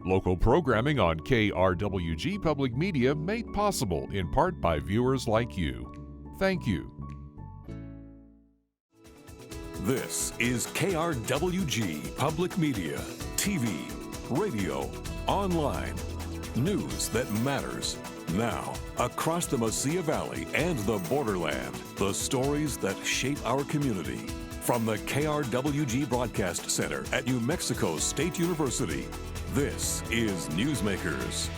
Local programming on KRWG Public Media made possible in part by viewers like you. Thank you. This is KRWG Public Media, TV, radio, online, news that matters. Now, across the Mesilla Valley and the borderland, the stories that shape our community. From the KRWG Broadcast Center at New Mexico State University, this is Newsmakers.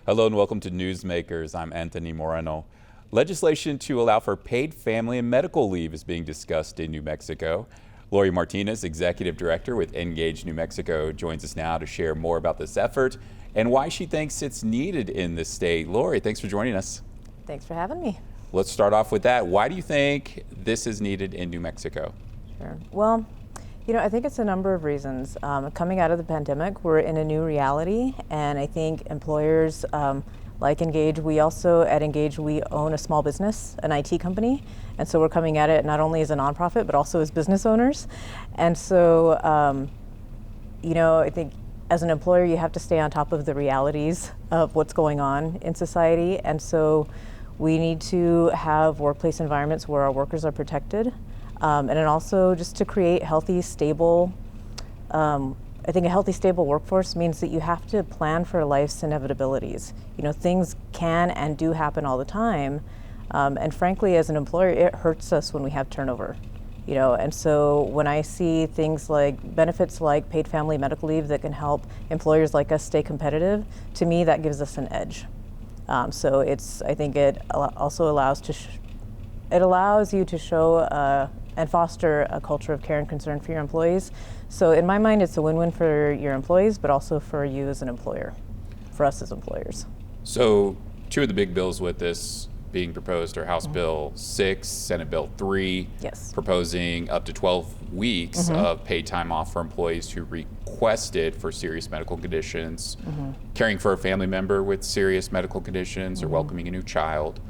Hello and welcome to Newsmakers. I'm Anthony Moreno. Legislation to allow for paid family and medical leave is being discussed in New Mexico. Lori Martinez, Executive Director with Ngage New Mexico, joins us now to share more about this effort and why she thinks it's needed in the state. Lori, thanks for joining us. Thanks for having me. Let's start off with that. Why do you think this is needed in New Mexico? Sure. Well, I think it's a number of reasons. Coming out of the pandemic, we're in a new reality, and I think employers like Ngage, we also at Ngage, we own a small business, an IT company, and so we're coming at it not only as a nonprofit, but also as business owners. And so, I think as an employer, you have to stay on top of the realities of what's going on in society, and so we need to have workplace environments where our workers are protected, and then also just to create healthy, stable, I think a healthy, stable workforce means that you have to plan for life's inevitabilities. Things can and do happen all the time, and frankly, as an employer, it hurts us when we have turnover. And so when I see things like benefits like paid family medical leave that can help employers like us stay competitive, to me that gives us an edge. So I think it also allows you to show and foster a culture of care and concern for your employees. So in my mind, it's a win-win for your employees, but also for you as an employer, for us as employers. So two of the big bills with this being proposed are House Bill 6, Senate Bill 3, yes, proposing up to 12 weeks of paid time off for employees who request it for serious medical conditions, caring for a family member with serious medical conditions, or welcoming a new child.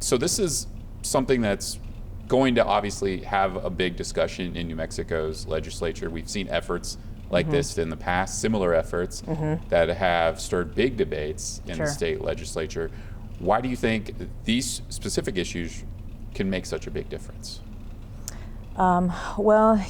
So this is something that's going to obviously have a big discussion in New Mexico's legislature. We've seen efforts like this in the past, similar efforts that have stirred big debates in the state legislature. Why do you think these specific issues can make such a big difference? Well,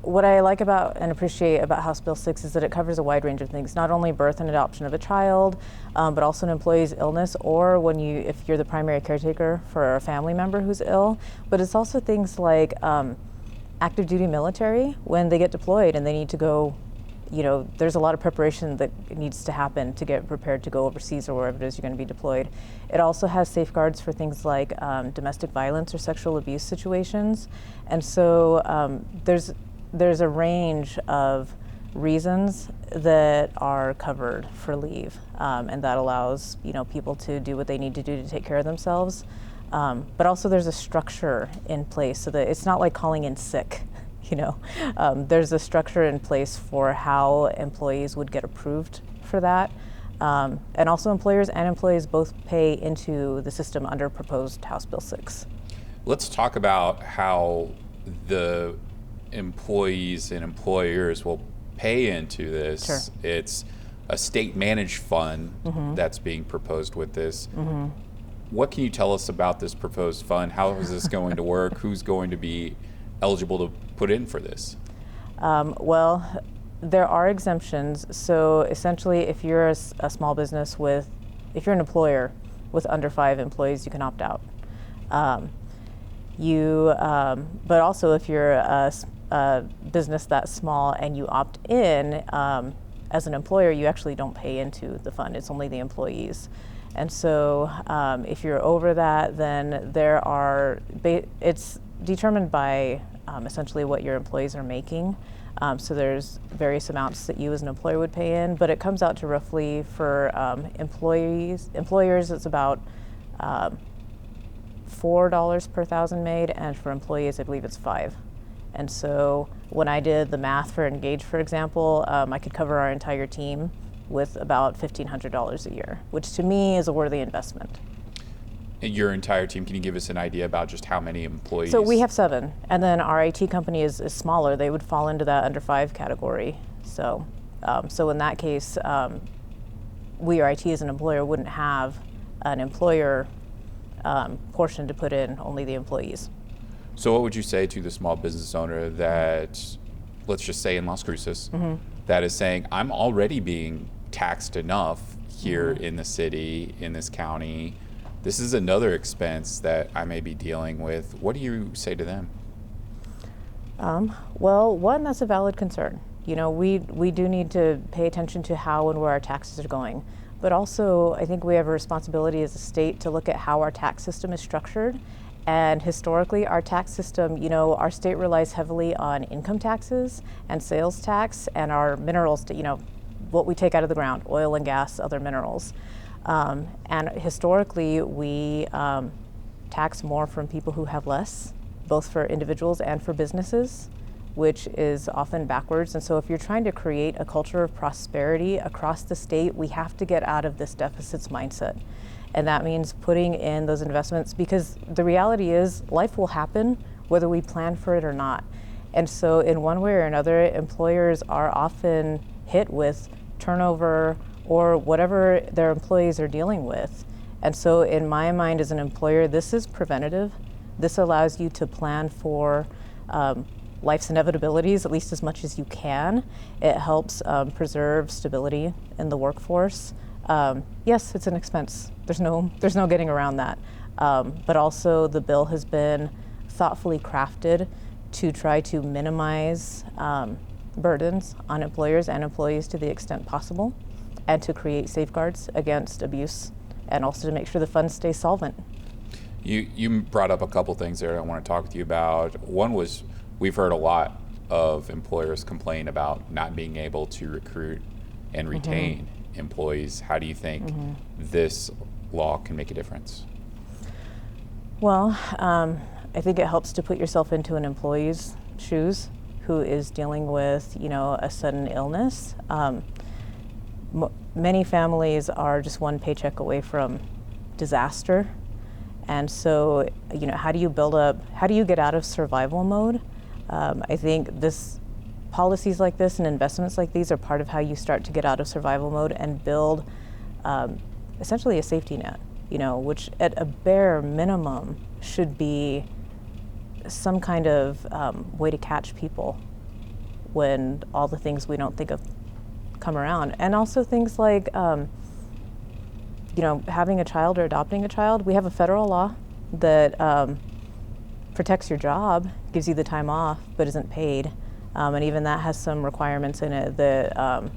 what I like about and appreciate about House Bill 6 is that it covers a wide range of things, not only birth and adoption of a child, but also an employee's illness, or if you're the primary caretaker for a family member who's ill. But it's also things like active duty military when they get deployed and they need to go. There's a lot of preparation that needs to happen to get prepared to go overseas or wherever it is you're going to be deployed. It also has safeguards for things like domestic violence or sexual abuse situations. And so there's a range of reasons that are covered for leave, and that allows people to do what they need to do to take care of themselves. But also there's a structure in place so that it's not like calling in sick. There's a structure in place for how employees would get approved for that. And also employers and employees both pay into the system under proposed House Bill 6. Let's talk about how the employees and employers will pay into this. Sure. It's a state managed fund that's being proposed with this. What can you tell us about this proposed fund? How is this going to work? Who's going to be eligible to put in for this? Well, there are exemptions. So essentially, if you're a small business if you're an employer with under 5 employees, you can opt out. But also if you're a business that small and you opt in, as an employer, you actually don't pay into the fund. It's only the employees. And so if you're over that, then it's determined by essentially what your employees are making. So there's various amounts that you as an employer would pay in, but it comes out to roughly for employers, it's about $4 per thousand made, and for employees, I believe it's $5. And so when I did the math for Ngage, for example, I could cover our entire team with about $1,500 a year, which to me is a worthy investment. Your entire team, can you give us an idea about just how many employees? So we have 7, and then our IT company is smaller. They would fall into that under 5 category. So, so in that case, we, or IT as an employer, wouldn't have an employer portion to put in, only the employees. So what would you say to the small business owner that, let's just say in Las Cruces, that is saying, I'm already being taxed enough here in the city, in this county. This is another expense that I may be dealing with. What do you say to them? Well, one, that's a valid concern. You know, we do need to pay attention to how and where our taxes are going. But also, I think we have a responsibility as a state to look at how our tax system is structured. And historically, our tax system, you know, our state relies heavily on income taxes and sales tax and our minerals, you know, what we take out of the ground, oil and gas, other minerals. And historically, we tax more from people who have less, both for individuals and for businesses, which is often backwards. And so if you're trying to create a culture of prosperity across the state, we have to get out of this deficits mindset. And that means putting in those investments, because the reality is life will happen whether we plan for it or not. And so in one way or another, employers are often hit with turnover or whatever their employees are dealing with. And so in my mind as an employer, this is preventative. This allows you to plan for life's inevitabilities, at least as much as you can. It helps preserve stability in the workforce. Yes, it's an expense. There's no getting around that. But also the bill has been thoughtfully crafted to try to minimize burdens on employers and employees to the extent possible, and to create safeguards against abuse, and also to make sure the funds stay solvent. You brought up a couple things there I want to talk with you about. One was, we've heard a lot of employers complain about not being able to recruit and retain employees. How do you think this law can make a difference? Well, I think it helps to put yourself into an employee's shoes who is dealing with, you know, a sudden illness. Many families are just one paycheck away from disaster. And so, you know, how do you get out of survival mode? I think policies like this and investments like these are part of how you start to get out of survival mode and build essentially a safety net, you know, which at a bare minimum should be some kind of way to catch people when all the things we don't think of come around. And also things like, you know, having a child or adopting a child. We have a federal law that protects your job, gives you the time off, but isn't paid. And even that has some requirements in it that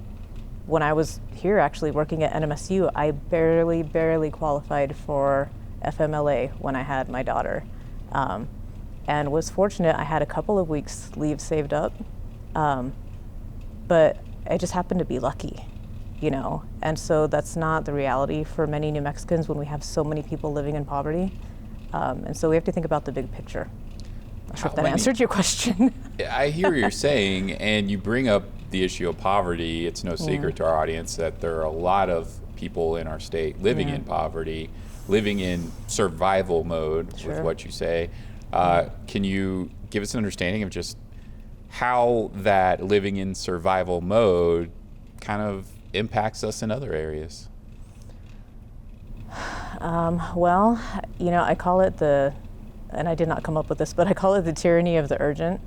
when I was here actually working at NMSU, I barely qualified for FMLA when I had my daughter. And was fortunate, I had a couple of weeks leave saved up, but I just happened to be lucky, you know? And so that's not the reality for many New Mexicans when we have so many people living in poverty. And so we have to think about the big picture. I'm not sure if that answered your question. I hear what you're saying, and you bring up the issue of poverty. It's no secret to our audience that there are a lot of people in our state living in poverty, living in survival mode with what you say. Can you give us an understanding of just how that living in survival mode kind of impacts us in other areas? Well, you know, I call it and I did not come up with this, but I call it the tyranny of the urgent,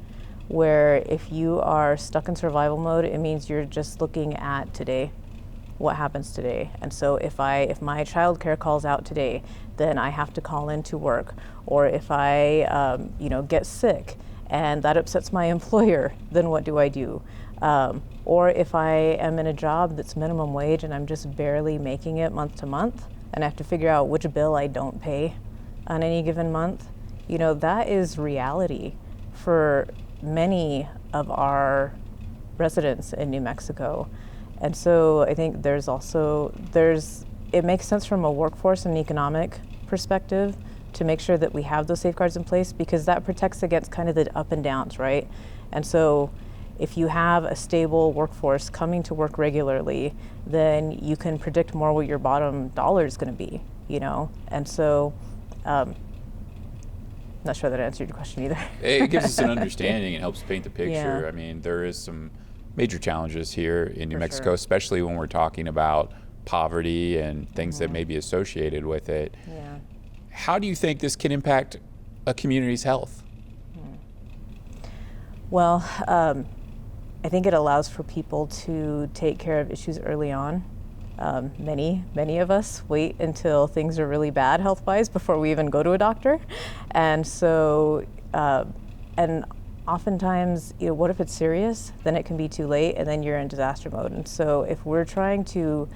where if you are stuck in survival mode, it means you're just looking at today, what happens today. And so if my childcare calls out today, then I have to call in to work. Or if I, you know, get sick and that upsets my employer, then what do I do? Or if I am in a job that's minimum wage and I'm just barely making it month to month, and I have to figure out which bill I don't pay on any given month, you know, that is reality for many of our residents in New Mexico. And so I think it makes sense from a workforce and economic perspective to make sure that we have those safeguards in place, because that protects against kind of the up and downs, right? And so if you have a stable workforce coming to work regularly, then you can predict more what your bottom dollar is going to be, you know? And so Not sure that answered your question either. It gives us an understanding and helps paint the picture. Yeah. I mean, there is some major challenges here in New For Mexico, sure. especially when we're talking about poverty and things that may be associated with it. Yeah. How do you think this can impact a community's health? Well, I think it allows for people to take care of issues early on. Many of us wait until things are really bad health-wise before we even go to a doctor. And so, and oftentimes, what if it's serious? Then it can be too late and then you're in disaster mode. And so if we're trying to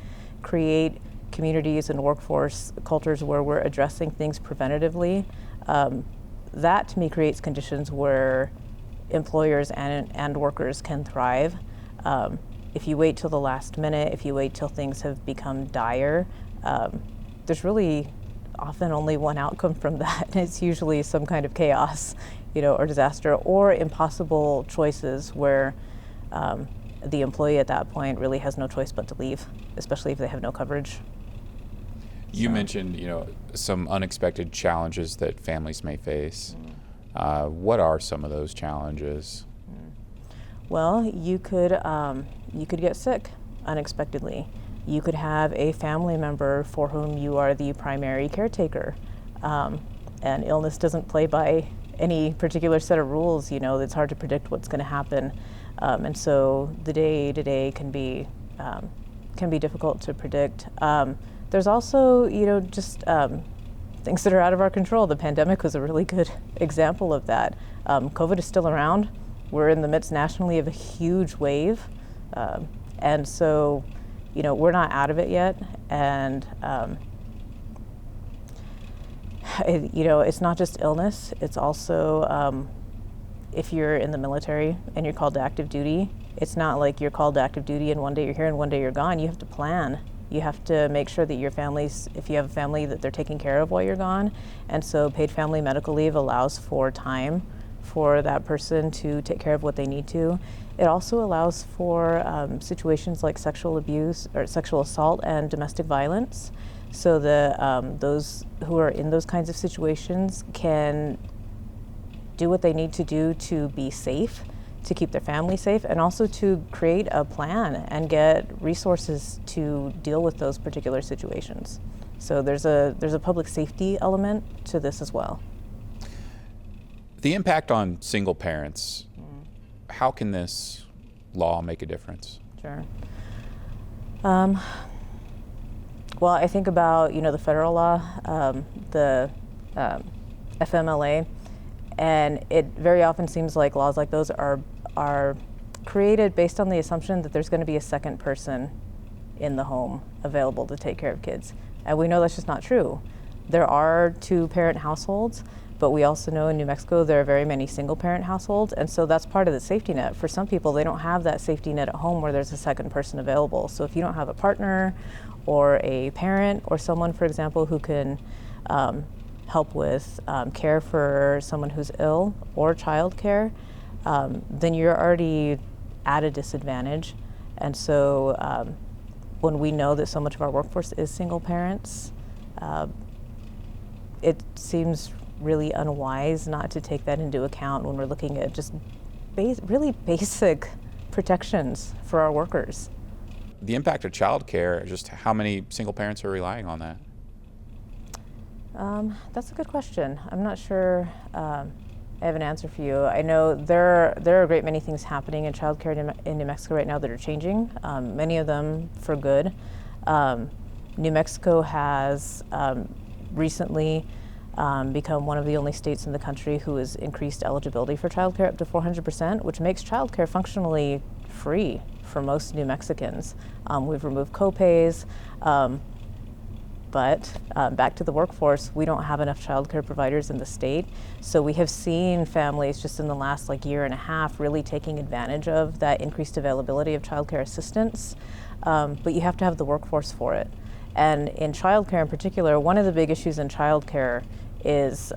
create communities and workforce cultures where we're addressing things preventatively, that to me creates conditions where employers and workers can thrive. If you wait till the last minute, if you wait till things have become dire, there's really often only one outcome from that. It's usually some kind of chaos, or disaster, or impossible choices where the employee at that point really has no choice but to leave, especially if they have no coverage. You mentioned, some unexpected challenges that families may face. What are some of those challenges? Well, you could get sick unexpectedly. You could have a family member for whom you are the primary caretaker. And illness doesn't play by any particular set of rules, it's hard to predict what's going to happen. And so the day-to-day can be difficult to predict. There's also, just things that are out of our control. The pandemic was a really good example of that. COVID is still around. We're in the midst nationally of a huge wave. And so, we're not out of it yet. And, it's not just illness. It's also, if you're in the military and you're called to active duty, it's not like you're called to active duty and one day you're here and one day you're gone. You have to plan. You have to make sure that your families, if you have a family, that they're taking care of while you're gone. And so paid family medical leave allows for time for that person to take care of what they need to. It also allows for situations like sexual abuse or sexual assault and domestic violence. So those who are in those kinds of situations can do what they need to do to be safe, to keep their family safe, and also to create a plan and get resources to deal with those particular situations. So there's a public safety element to this as well. The impact on single parents, how can this law make a difference? Sure. Well, I think about, the federal law, the FMLA, and it very often seems like laws like those are created based on the assumption that there's going to be a second person in the home available to take care of kids. And we know that's just not true. There are two-parent households, but we also know in New Mexico there are very many single-parent households, and so that's part of the safety net. For some people, they don't have that safety net at home where there's a second person available. So if you don't have a partner or a parent or someone, for example, who can help with care for someone who's ill or child care, then you're already at a disadvantage. And so when we know that so much of our workforce is single parents, it seems really unwise not to take that into account when we're looking at just really basic protections for our workers. The impact of child care, just how many single parents are relying on that? That's a good question. I'm not sure I have an answer for you. I know there are a great many things happening in childcare in New Mexico right now that are changing, many of them for good. New Mexico has recently become one of the only states in the country who has increased eligibility for childcare up to 400%, which makes childcare functionally free for most New Mexicans. We've removed co-pays. But back to the workforce, we don't have enough childcare providers in the state. So we have seen families just in the last year and a half really taking advantage of that increased availability of childcare assistance. But you have to have the workforce for it. And in childcare in particular, one of the big issues in childcare is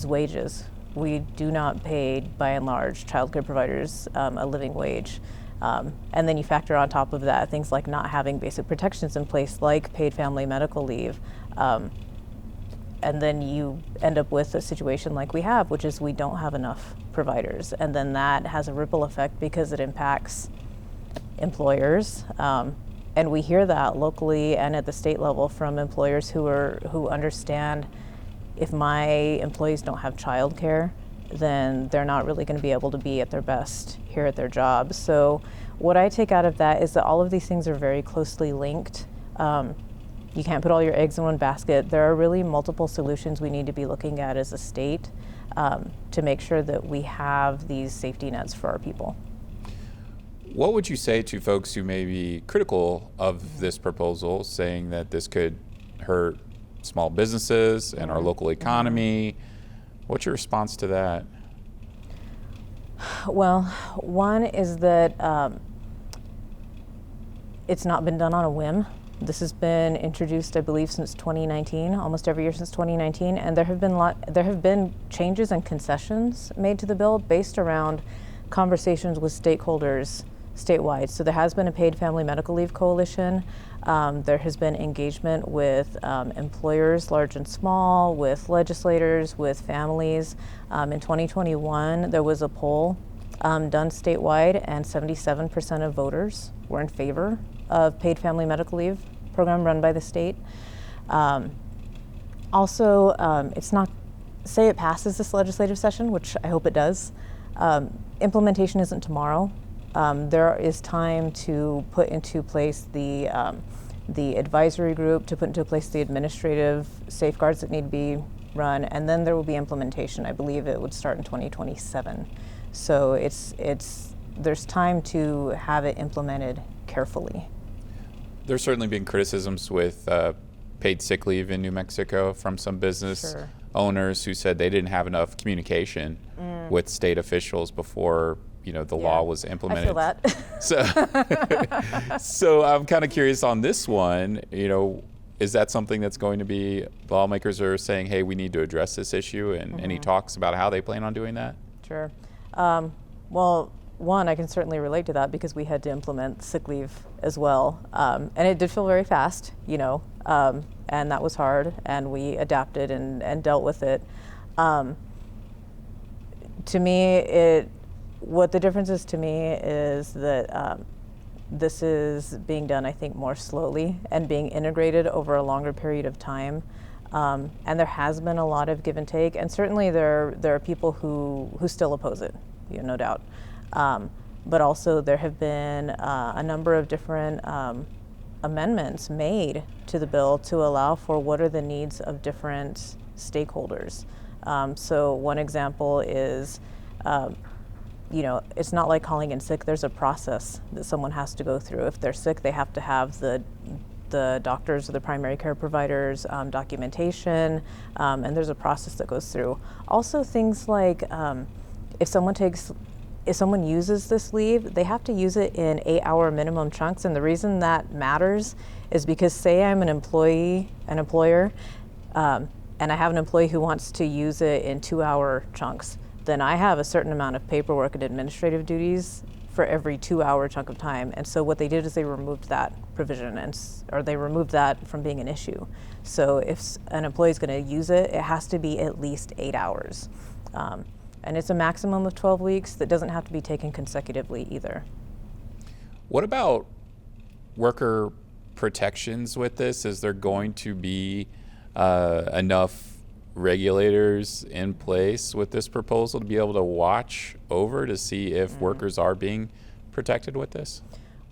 wages. We do not pay, by and large, childcare providers a living wage. And then you factor on top of that things like not having basic protections in place, like paid family medical leave. and then you end up with a situation like we have, which is we don't have enough providers. And then that has a ripple effect because it impacts employers. And we hear that locally and at the state level from employers who understand if my employees don't have childcare, then they're not really going to be able to be at their best here at their job. So what I take out of that is that all of these things are very closely linked. You can't put all your eggs in one basket. There are really multiple solutions we need to be looking at as a state to make sure that we have these safety nets for our people. What would you say to folks who may be critical of this proposal, saying that this could hurt small businesses and our local economy? What's your response to that? Well, one is that it's not been done on a whim. This has been introduced, I believe, since 2019, almost every year since 2019, and there have been changes and concessions made to the bill based around conversations with stakeholders statewide. So there has been a paid family medical leave coalition. There has been engagement with employers, large and small, with legislators, with families. In 2021, there was a poll done statewide, and 77% of voters were in favor of paid family medical leave program run by the state. Also, it's not, say it passes this legislative session, which I hope it does. Implementation isn't tomorrow. There is time to put into place the advisory group, to put into place the administrative safeguards that need to be run, and then there will be implementation. I believe it would start in 2027. So there's time to have it implemented carefully. There's certainly been criticisms with paid sick leave in New Mexico from some business owners who said they didn't have enough communication with state officials before the law was implemented. I feel that. So I'm kind of curious on this one, is that something that's going to be, lawmakers are saying, hey, we need to address this issue, and any talks about how they plan on doing that? Sure. Well, one, I can certainly relate to that because we had to implement sick leave as well. And it did feel very fast, and that was hard, and we adapted and dealt with it. To me, what the difference is to me is that this is being done, I think, more slowly and being integrated over a longer period of time. And there has been a lot of give and take, and certainly there are people who still oppose it, no doubt. But also there have been a number of different amendments made to the bill to allow for what are the needs of different stakeholders. So one example is, it's not like calling in sick. There's a process that someone has to go through. If they're sick, they have to have the doctors or the primary care providers documentation, and there's a process that goes through. Also things like if someone uses this leave, they have to use it in 8-hour minimum chunks, and the reason that matters is because say I'm an employer, and I have an employee who wants to use it in 2-hour chunks, then I have a certain amount of paperwork and administrative duties for every 2-hour chunk of time. And so what they did is they removed that provision, or they removed that from being an issue. So if an employee is going to use it, it has to be at least 8 hours. And it's a maximum of 12 weeks that doesn't have to be taken consecutively either. What about worker protections with this? Is there going to be enough regulators in place with this proposal to be able to watch over to see if workers are being protected with this?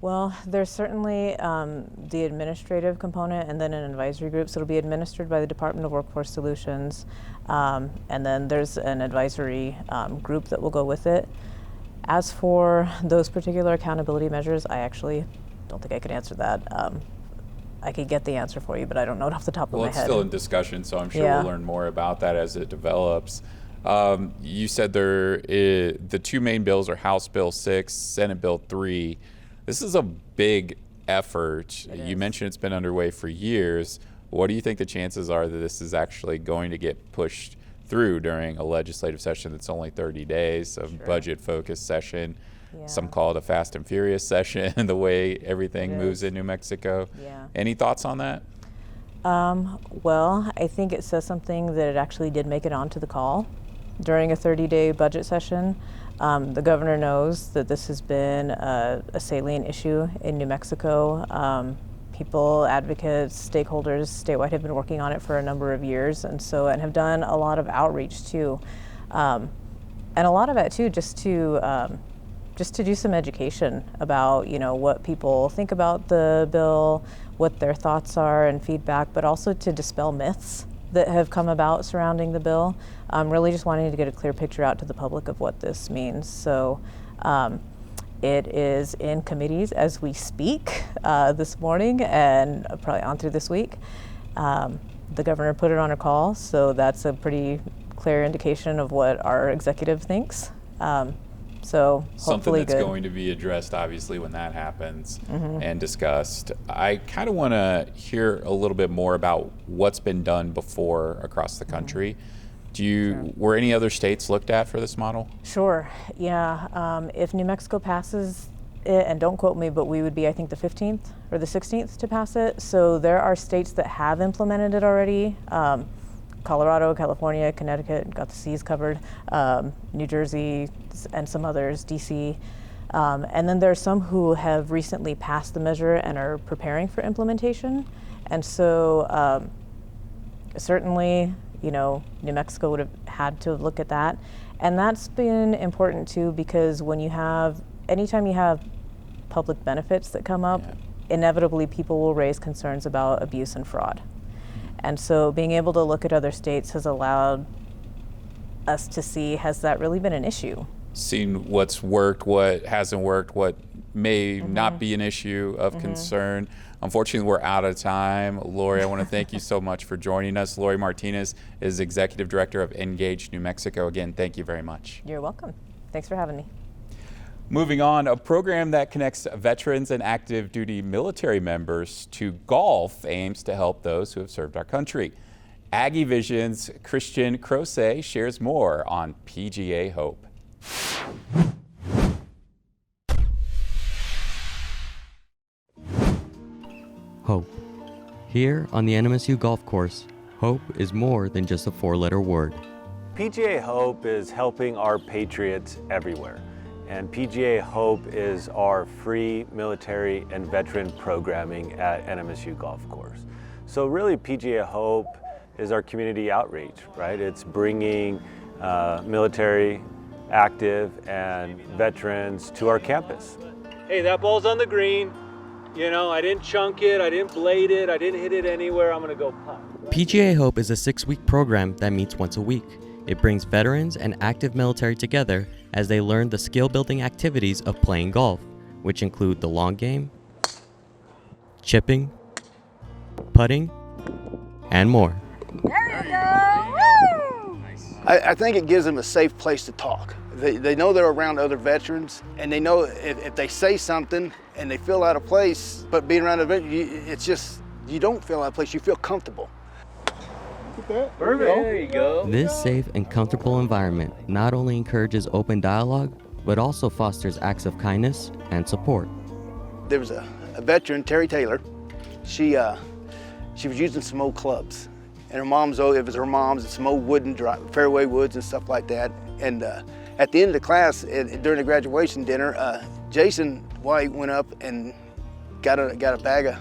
Well, there's certainly the administrative component and then an advisory group. So it'll be administered by the Department of Workforce Solutions. And then there's an advisory group that will go with it. As for those particular accountability measures, I actually don't think I could answer that. I could get the answer for you, but I don't know it off the top of my head. Well, it's still in discussion, so I'm sure we'll learn more about that as it develops. You said the two main bills are House Bill 6, Senate Bill 3. This is a big effort. You mentioned it's been underway for years. What do you think the chances are that this is actually going to get pushed through during a legislative session that's only 30 days, a budget-focused session? Yeah. Some call it a fast and furious session, the way everything moves in New Mexico. Yeah. Any thoughts on that? Well, I think it says something that it actually did make it onto the call during a 30-day budget session. The governor knows that this has been a salient issue in New Mexico. People, advocates, stakeholders statewide have been working on it for a number of years, and have done a lot of outreach too, and a lot of it too just to do some education about what people think about the bill, what their thoughts are and feedback, but also to dispel myths that have come about surrounding the bill. Really just wanting to get a clear picture out to the public of what this means. So it is in committees as we speak this morning and probably on through this week. The governor put it on a call, so that's a pretty clear indication of what our executive thinks. So something hopefully that's good. going to be addressed, obviously, when that happens and discussed. I kind of want to hear a little bit more about what's been done before across the country. Were any other states looked at for this model? Sure, yeah. If New Mexico passes it, and don't quote me, but we would be, I think, the 15th or the 16th to pass it. So there are states that have implemented it already. Colorado, California, Connecticut, got the C's covered, New Jersey, and some others, DC. And then there are some who have recently passed the measure and are preparing for implementation. And so certainly, New Mexico would have had to look at that. And that's been important too, because anytime you have public benefits that come up, inevitably people will raise concerns about abuse and fraud. And so being able to look at other states has allowed us to see, has that really been an issue? Seeing what's worked, what hasn't worked, what may not be an issue of concern. Unfortunately, we're out of time. Lori, I want to thank you so much for joining us. Lori Martinez is Executive Director of Ngage New Mexico. Again, thank you very much. You're welcome. Thanks for having me. Moving on, a program that connects veterans and active duty military members to golf aims to help those who have served our country. Aggie Vision's Christian Crocet shares more on PGA Hope. Hope. Here on the NMSU golf course, hope is more than just a four-letter word. PGA Hope is helping our patriots everywhere. And PGA Hope is our free military and veteran programming at NMSU Golf Course. So really PGA Hope is our community outreach, right? It's bringing military, active, and veterans to our campus. Hey, that ball's on the green. I didn't chunk it, I didn't blade it, I didn't hit it anywhere, I'm gonna go putt. PGA Hope is a 6-week program that meets once a week. It brings veterans and active military together as they learn the skill-building activities of playing golf, which include the long game, chipping, putting, and more. There you go! Woo! I think it gives them a safe place to talk. They know they're around other veterans, and they know if they say something and they feel out of place, but being around a veteran, it's just, you don't feel out of place, you feel comfortable. Perfect. There you go. This safe and comfortable environment not only encourages open dialogue, but also fosters acts of kindness and support. There was a veteran, Terry Taylor. She was using some old clubs. And it was her mom's, some old wooden fairway woods and stuff like that. And at the end of the class, during the graduation dinner, Jason White went up and got a bag of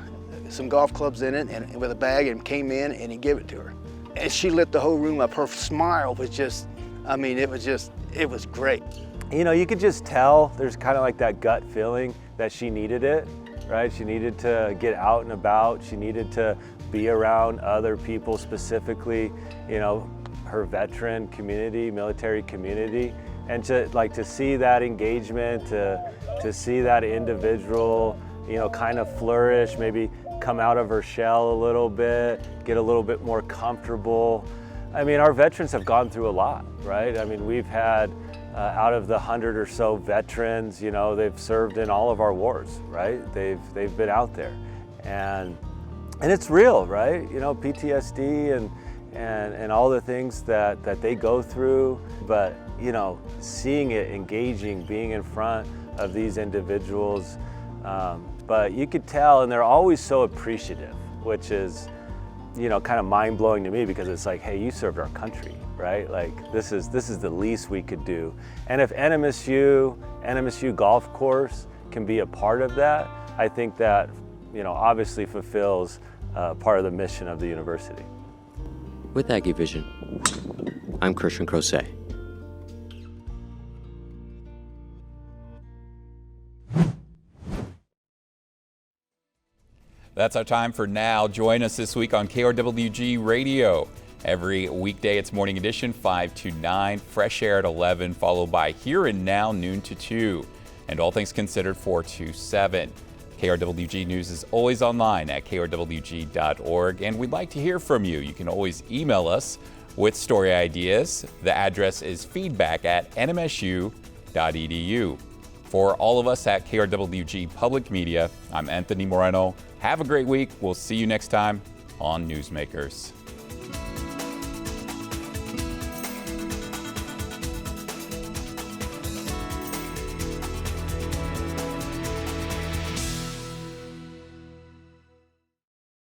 some golf clubs in it, and with a bag, and came in and he gave it to her. And she lit the whole room up. Her smile was just, it was great. You could just tell there's kind of like that gut feeling that she needed it, right? She needed to get out and about. She needed to be around other people, specifically, her veteran community, military community. And to see that engagement, to see that individual, kind of flourish, maybe come out of her shell a little bit, get a little bit more comfortable. Our veterans have gone through a lot, right? We've had out of the 100 or so veterans, they've served in all of our wars, right? They've been out there, and it's real, right? PTSD and all the things that they go through, but seeing it, engaging, being in front of these individuals. But you could tell, and they're always so appreciative, which is kind of mind-blowing to me, because it's like, hey, you served our country, right? Like, this is the least we could do. And if NMSU Golf Course can be a part of that, I think that, obviously fulfills part of the mission of the university. With Aggie Vision, I'm Christian Crocet. That's our time for now. Join us this week on KRWG Radio. Every weekday, it's Morning Edition, 5 to 9, Fresh Air at 11, followed by Here and Now, noon to 2, and All Things Considered, 4 to 7. KRWG News is always online at krwg.org, and we'd like to hear from you. You can always email us with story ideas. The address is feedback@nmsu.edu. For all of us at KRWG Public Media, I'm Anthony Moreno. Have a great week. We'll see you next time on Newsmakers.